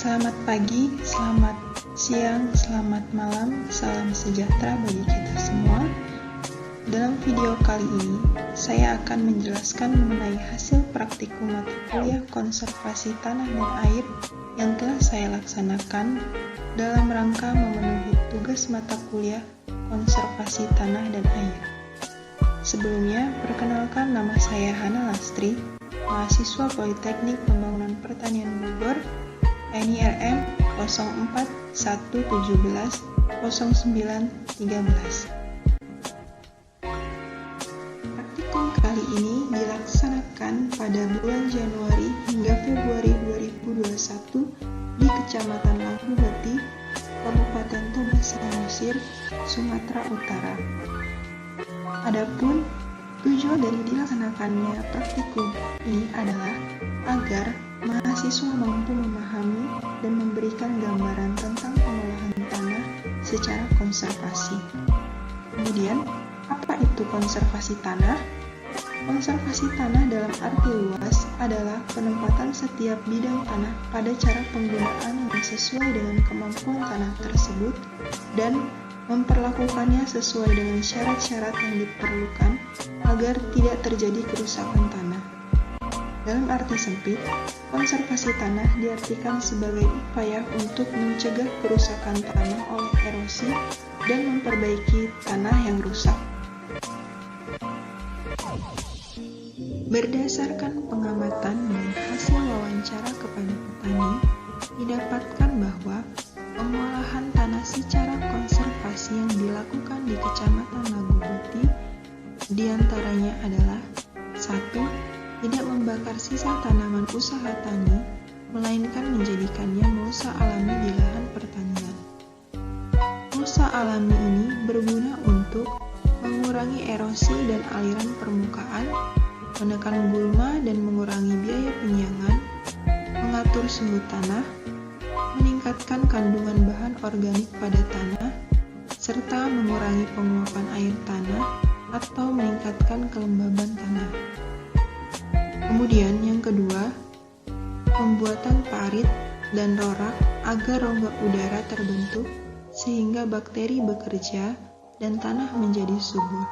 Selamat pagi, selamat siang, selamat malam, salam sejahtera bagi kita semua. Dalam video kali ini, saya akan menjelaskan mengenai hasil praktikum mata kuliah konservasi tanah dan air yang telah saya laksanakan dalam rangka memenuhi tugas mata kuliah konservasi tanah dan air. Sebelumnya, perkenalkan nama saya Hana Lastri, mahasiswa Politeknik Pembangunan Pertanian Bogor, NIRM 04.117 0913. Praktikum kali ini dilaksanakan pada bulan Januari hingga Februari 2021 di Kecamatan Lagubati, Kabupaten Toba Samosir, Sumatera Utara. Adapun tujuan dari dilaksanakannya praktikum ini adalah agar mahasiswa mampu memahami dan memberikan gambaran tentang pengolahan tanah secara konservasi. Kemudian, apa itu konservasi tanah? Konservasi tanah dalam arti luas adalah penempatan setiap bidang tanah pada cara penggunaan yang sesuai dengan kemampuan tanah tersebut dan memperlakukannya sesuai dengan syarat-syarat yang diperlukan agar tidak terjadi kerusakan tanah. Dalam arti sempit, konservasi tanah diartikan sebagai upaya untuk mencegah kerusakan tanah oleh erosi dan memperbaiki tanah yang rusak. Berdasarkan pengamatan dan hasil wawancara kepada petani, didapatkan bahwa pengolahan tanah secara konservasi yang dilakukan di Kecamatan Lagubati diantaranya adalah 1. Tidak membakar sisa tanaman usaha tani, melainkan menjadikannya mulsa alami di lahan pertanian. Mulsa alami ini berguna untuk mengurangi erosi dan aliran permukaan, menekan gulma dan mengurangi biaya penyiangan, mengatur suhu tanah, meningkatkan kandungan bahan organik pada tanah, serta mengurangi penguapan air tanah atau meningkatkan kelembaban tanah. Kemudian yang kedua, pembuatan parit dan rorak agar rongga udara terbentuk sehingga bakteri bekerja dan tanah menjadi subur.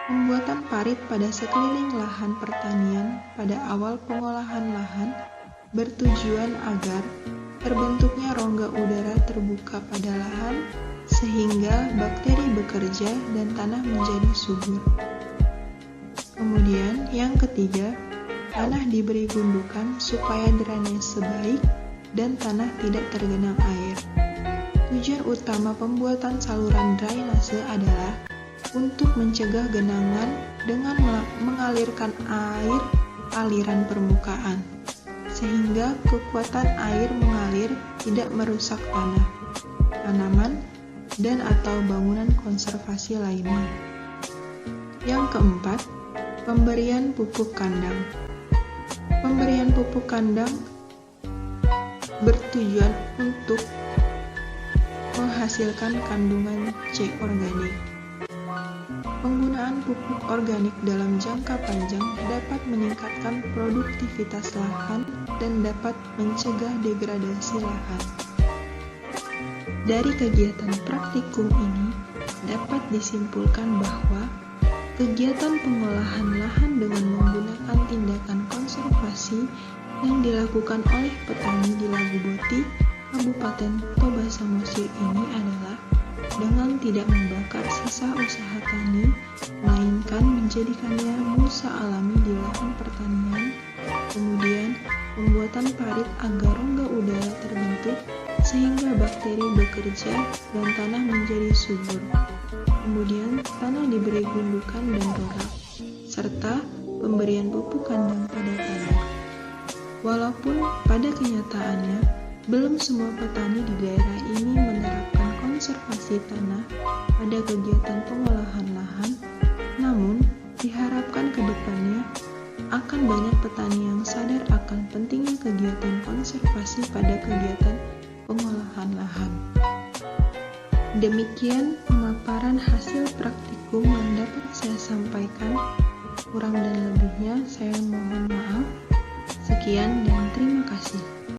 Pembuatan parit pada sekeliling lahan pertanian pada awal pengolahan lahan bertujuan agar terbentuknya rongga udara terbuka pada lahan sehingga bakteri bekerja dan tanah menjadi subur. Kemudian yang ketiga, tanah diberi gundukan supaya drainase baik dan tanah tidak tergenang air. Tujuan utama pembuatan saluran drainase adalah untuk mencegah genangan dengan mengalirkan air aliran permukaan, sehingga kekuatan air mengalir tidak merusak tanah, tanaman, dan atau bangunan konservasi lainnya. Yang keempat, pemberian pupuk kandang. Pemberian pupuk kandang bertujuan untuk menghasilkan kandungan C organik. Penggunaan pupuk organik dalam jangka panjang dapat meningkatkan produktivitas lahan dan dapat mencegah degradasi lahan. Dari kegiatan praktikum ini dapat disimpulkan bahwa kegiatan pengolahan lahan dengan menggunakan tindakan konservasi yang dilakukan oleh petani di Lagubati, Kabupaten Toba Samosir ini adalah dengan tidak membakar sisa usaha tani, melainkan menjadikannya mulsa alami di lahan pertanian, kemudian pembuatan parit agar rongga udara terbentuk sehingga bakteri bekerja dan tanah menjadi subur. Kemudian tanah diberi gundukan dan rorak, serta pemberian pupuk kandang pada tanah. Walaupun pada kenyataannya, belum semua petani di daerah ini menerapkan konservasi tanah pada kegiatan pengolahan lahan, namun diharapkan ke depannya akan banyak petani yang sadar akan pentingnya kegiatan konservasi pada kegiatan pengolahan lahan. Demikian pemaparan hasil praktikum yang dapat saya sampaikan. Kurang dan lebihnya saya mohon maaf. Sekian dan terima kasih.